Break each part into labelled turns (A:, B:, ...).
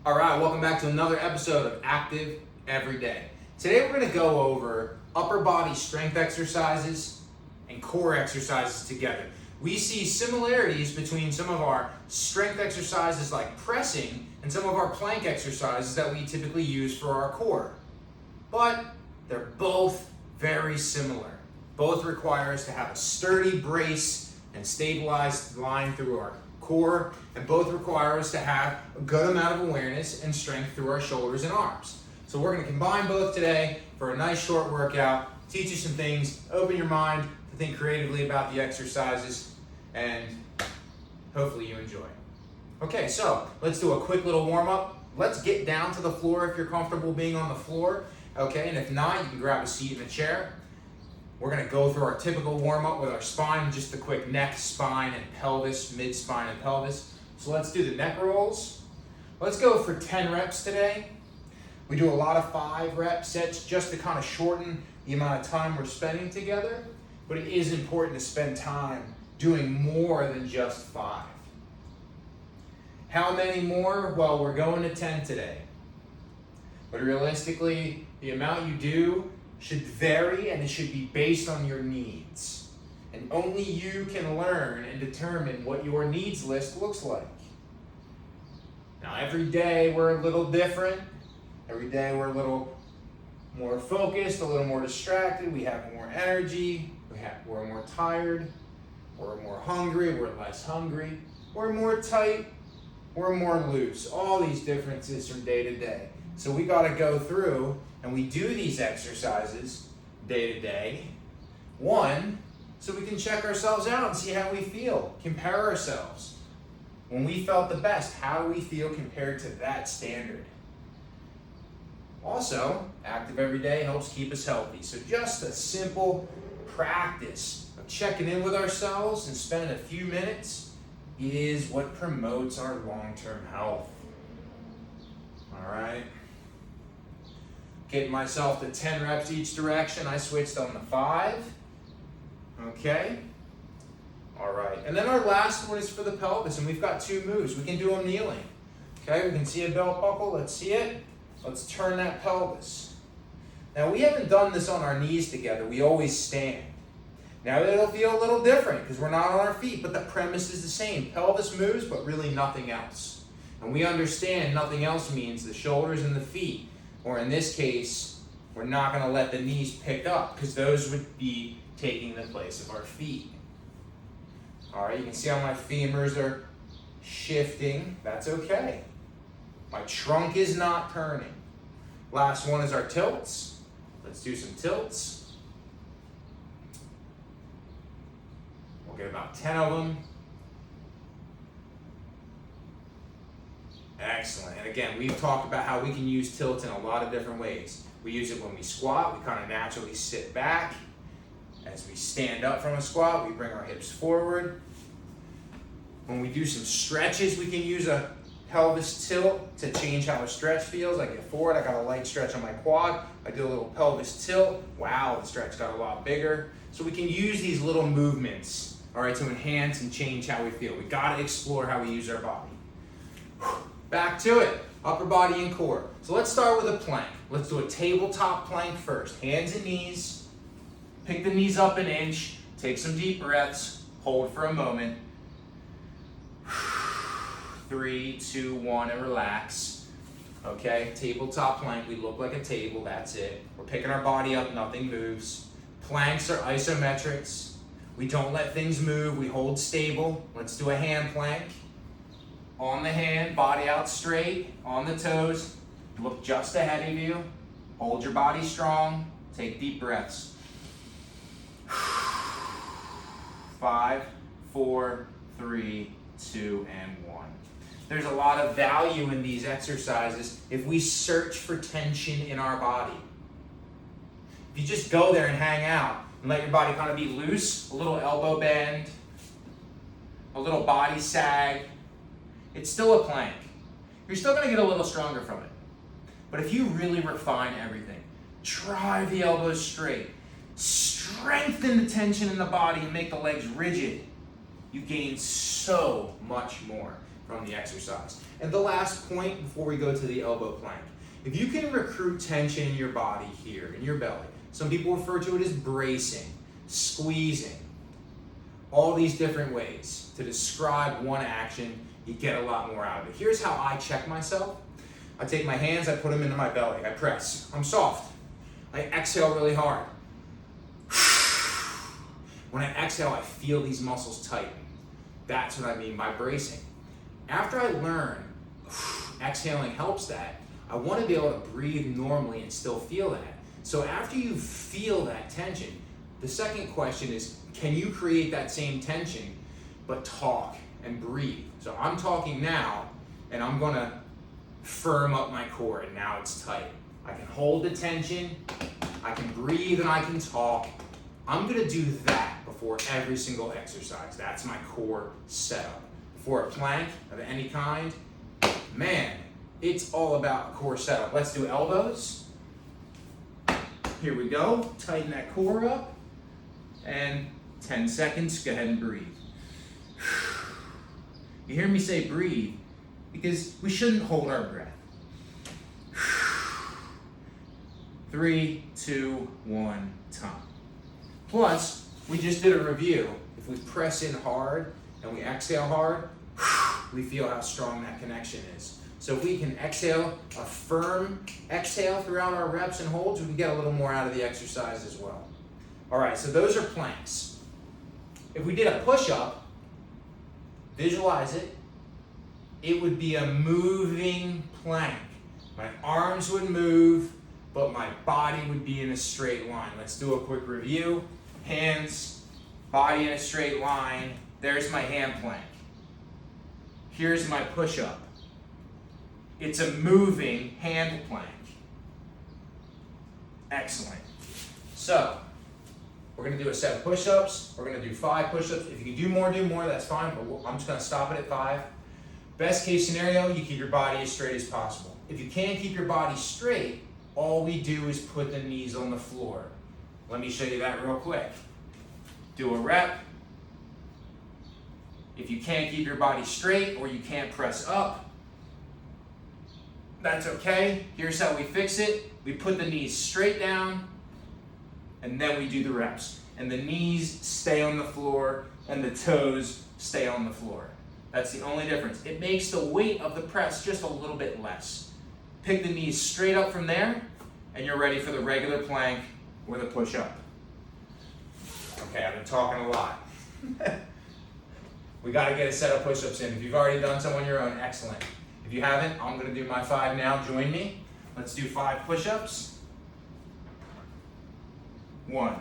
A: All right, welcome back to another episode of Active Every Day. Today we're going to go over upper body strength exercises and core exercises together. We see similarities between some of our strength exercises like pressing and some of our plank exercises that we typically use for our core. But they're both very similar. Both require us to have a sturdy brace and stabilized line through our core, and both require us to have a good amount of awareness and strength through our shoulders and arms. So we're going to combine both today for a nice short workout, teach you some things, open your mind to think creatively about the exercises, and hopefully you enjoy. Okay, so let's do a quick little warm-up. Let's get down to the floor if you're comfortable being on the floor, okay? And if not, you can grab a seat in a chair. We're going to go through our typical warm-up with our spine, just a quick neck, spine, and pelvis, mid-spine and pelvis. So let's do the neck rolls. Let's go for 10 reps today. We do a lot of 5-rep sets just to kind of shorten the amount of time we're spending together, but it is important to spend time doing more than just 5. How many more? Well, we're going to 10 today. But realistically, the amount you do should vary, and it should be based on your needs. And only you can learn and determine what your needs list looks like. Now, every day we're a little different. Every day we're a little more focused, a little more distracted. We have more energy. We're more tired. We're more hungry. We're less hungry. We're more tight. We're more loose. All these differences from day to day. So we got to go through and we do these exercises day to day. One, so we can check ourselves out and see how we feel, compare ourselves. When we felt the best, how do we feel compared to that standard? Also, Active Every Day helps keep us healthy. So just a simple practice of checking in with ourselves and spending a few minutes is what promotes our long-term health. All right. Getting myself to 10 reps each direction. I switched on the 5. Okay. All right. And then our last one is for the pelvis, and we've got 2 moves. We can do them kneeling. Okay, we can see a belt buckle. Let's see it. Let's turn that pelvis. Now, we haven't done this on our knees together. We always stand. Now, it'll feel a little different because we're not on our feet, but the premise is the same. Pelvis moves, but really nothing else. And we understand nothing else means the shoulders and the feet. Or in this case, we're not going to let the knees pick up because those would be taking the place of our feet. All right, you can see how my femurs are shifting. That's okay. My trunk is not turning. Last one is our tilts. Let's do some tilts. We'll get about 10 of them. Excellent. And again, we've talked about how we can use tilts in a lot of different ways. We use it when we squat. We kind of naturally sit back. As we stand up from a squat, we bring our hips forward. When we do some stretches, we can use a pelvis tilt to change how a stretch feels. I get forward, I got a light stretch on my quad. I do a little pelvis tilt. Wow, the stretch got a lot bigger. So we can use these little movements, all right, to enhance and change how we feel. We got to explore how we use our body. Back to it, upper body and core. So let's start with a plank. Let's do a tabletop plank first. Hands and knees. Pick the knees up an inch. Take some deep breaths. Hold for a moment. 3, 2, 1, and relax. Okay, tabletop plank. We look like a table, that's it. We're picking our body up, nothing moves. Planks are isometrics. We don't let things move, we hold stable. Let's do a hand plank. On the hand, body out straight, on the toes, look just ahead of you, hold your body strong, take deep breaths. 5, 4, 3, 2, and 1. There's a lot of value in these exercises if we search for tension in our body. If you just go there and hang out and let your body kind of be loose, a little elbow bend, a little body sag, it's still a plank. You're still going to get a little stronger from it. But if you really refine everything, drive the elbows straight, strengthen the tension in the body and make the legs rigid, you gain so much more. from the exercise. And the last point before we go to the elbow plank, if you can recruit tension in your body here, in your belly, some people refer to it as bracing, squeezing, all these different ways to describe one action, you get a lot more out of it. Here's how I check myself. I take my hands, I put them into my belly, I press, I'm soft. I exhale really hard. When I exhale, I feel these muscles tighten. That's what I mean by bracing. After I learn exhaling helps that, I want to be able to breathe normally and still feel that. So after you feel that tension, the second question is, can you create that same tension, but talk and breathe? So I'm talking now, and I'm gonna firm up my core, and now it's tight. I can hold the tension, I can breathe, and I can talk. I'm gonna do that before every single exercise. That's my core setup. For a plank of any kind, man, it's all about core setup. Let's do elbows. Here we go, tighten that core up, and 10 seconds, go ahead and breathe. You hear me say breathe because we shouldn't hold our breath. 3, 2, 1, time. Plus, we just did a review. If we press in hard and we exhale hard, we feel how strong that connection is. So if we can exhale, a firm exhale throughout our reps and holds, we can get a little more out of the exercise as well. All right, so those are planks. If we did a push-up, visualize it, it would be a moving plank. My arms would move, but my body would be in a straight line. Let's do a quick review. Hands, body in a straight line. There's my hand plank. Here's my push-up. It's a moving hand plank. Excellent. So, we're gonna do a set of push-ups. We're gonna do 5 push-ups. If you can do more, that's fine, but I'm just gonna stop it at 5. Best case scenario, you keep your body as straight as possible. If you can't keep your body straight, all we do is put the knees on the floor. Let me show you that real quick. Do a rep. If you can't keep your body straight or you can't press up, that's okay. Here's how we fix it. We put the knees straight down, and then we do the reps. And the knees stay on the floor, and the toes stay on the floor. That's the only difference. It makes the weight of the press just a little bit less. Pick the knees straight up from there, and you're ready for the regular plank or the push-up. Okay, I've been talking a lot. We gotta get a set of push-ups in. If you've already done some on your own, excellent. If you haven't, I'm gonna do my 5 now. Join me. Let's do 5 push-ups. 1,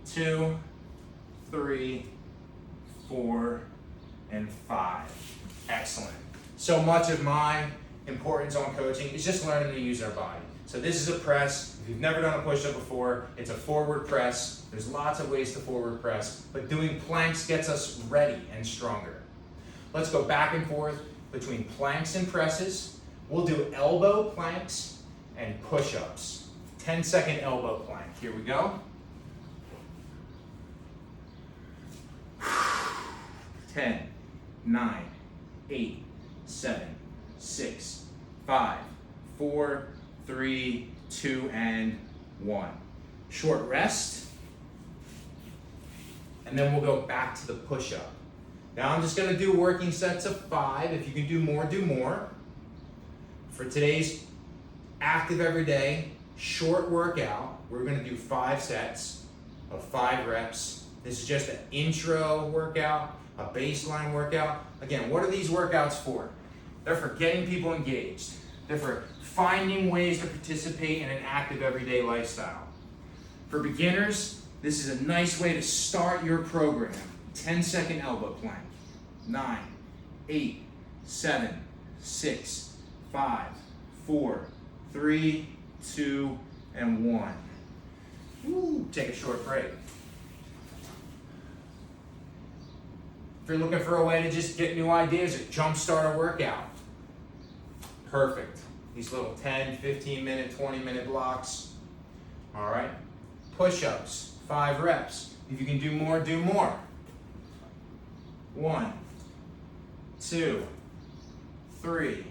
A: 2, 3, 4, and 5. Excellent. So much of my importance on coaching is just learning to use our body. So this is a press. If you've never done a push-up before, it's a forward press. There's lots of ways to forward press, but doing planks gets us ready and stronger. Let's go back and forth between planks and presses. We'll do elbow planks and push-ups. 10-second elbow plank. Here we go. 10, 9, 8, 7, 6, 5, 4, 3, 2, and 1. Short rest. And then we'll go back to the push-up. Now I'm just gonna do working sets of 5. If you can do more, do more. For today's active everyday short workout, we're gonna do 5 sets of 5 reps. This is just an intro workout, a baseline workout. Again, what are these workouts for? They're for getting people engaged. They're for finding ways to participate in an active everyday lifestyle. For beginners, this is a nice way to start your program. 10-second elbow plank. 9, 8, 7, 6, 5, 4, 3, 2, and 1. Woo, take a short break. If you're looking for a way to just get new ideas or jumpstart a workout, perfect. These little 10, 15-minute, 20-minute blocks. All right. Push-ups, 5 reps. If you can do more, do more. 1, 2, 3,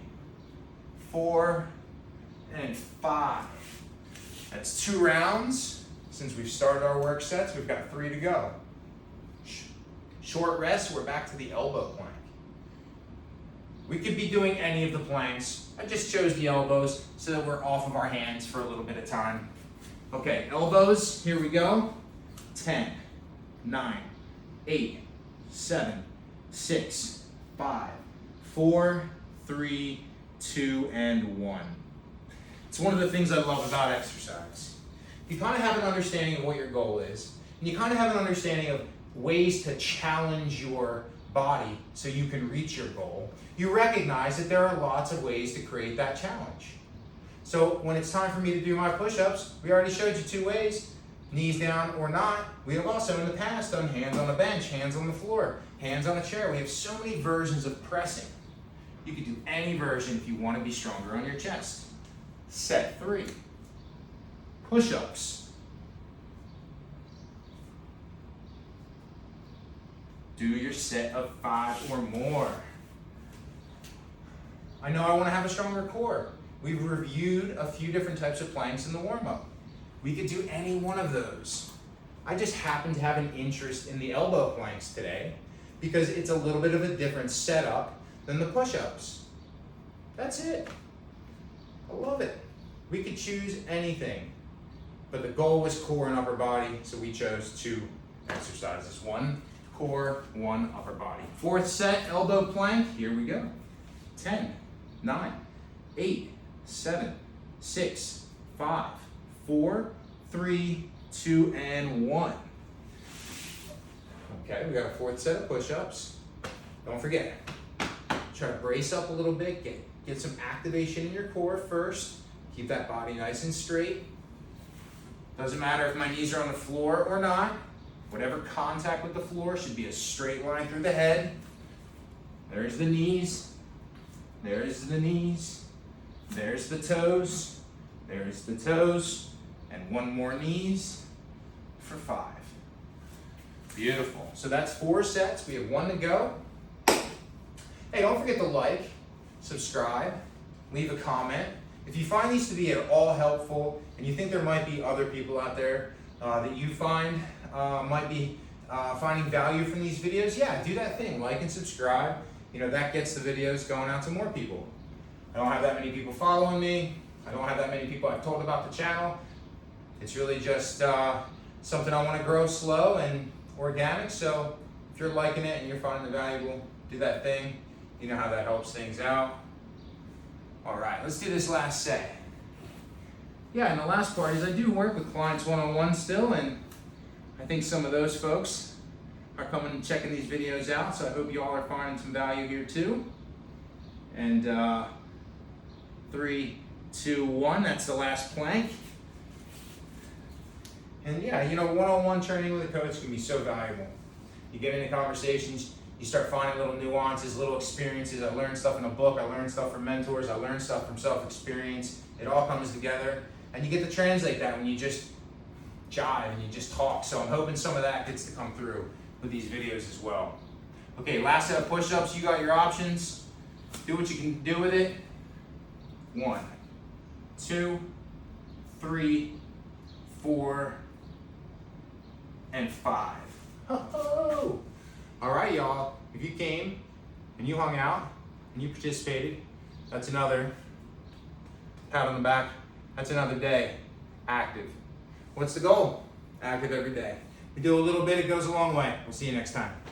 A: 4, and 5. That's 2 rounds. Since we've started our work sets, we've got 3 to go. Short rest, we're back to the elbow plank. We could be doing any of the planks. I just chose the elbows so that we're off of our hands for a little bit of time. Okay, elbows, here we go. 10, 9, 8, 7, 6, 5, 4, 3, 2, and 1. It's one of the things I love about exercise. You kind of have an understanding of what your goal is, and you kind of have an understanding of ways to challenge your body so you can reach your goal. You recognize that there are lots of ways to create that challenge. So when it's time for me to do my push-ups, we already showed you 2 ways, knees down or not. We have also in the past done hands on a bench, hands on the floor, hands on a chair. We have so many versions of pressing. You could do any version if you want to be stronger on your chest. Set 3. Push-ups. Do your set of 5 or more. I know I want to have a stronger core. We've reviewed a few different types of planks in the warm-up. We could do any one of those. I just happen to have an interest in the elbow planks today because it's a little bit of a different setup than the push-ups. That's it. I love it. We could choose anything, but the goal was core and upper body, so we chose 2 exercises. 1 core, 1 upper body. 4th set, elbow plank, here we go. 10, 9, 8, 7, 6, 5, 4, 3, 2, and 1. Okay, we got a 4th set of push-ups. Don't forget, try to brace up a little bit, get some activation in your core first. Keep that body nice and straight. Doesn't matter if my knees are on the floor or not. Whatever contact with the floor should be a straight line through the head. There's the knees. There's the knees. There's the toes. There's the toes. And 1 more knees for 5. Beautiful. So that's 4 sets. We have 1 to go. Hey, don't forget to like, subscribe, leave a comment. If you find these to be at all helpful and you think there might be other people out there that you find might be finding value from these videos, yeah, do that thing, like and subscribe. You know, that gets the videos going out to more people. I don't have that many people following me. I don't have that many people I've told about the channel. It's really just something I want to grow slow and organic. So if you're liking it and you're finding it valuable, do that thing. You know how that helps things out. All right, let's do this last set. Yeah, and the last part is I do work with clients one-on-one still, and I think some of those folks are coming and checking these videos out, so I hope you all are finding some value here too. And 3, 2, 1, that's the last plank. And yeah, you know, one-on-one training with a coach can be so valuable. You get into conversations, you start finding little nuances, little experiences. I learned stuff in a book, I learned stuff from mentors, I learned stuff from self-experience. It all comes together, and you get to translate that when you just jive and you just talk. So I'm hoping some of that gets to come through with these videos as well. Okay, last set of push-ups, you got your options. Do what you can do with it. 1, 2, 3, 4, and 5. Oh! All right, y'all. If you came and you hung out and you participated, that's another pat on the back. That's another day active. What's the goal? Active every day. We do a little bit, it goes a long way. We'll see you next time.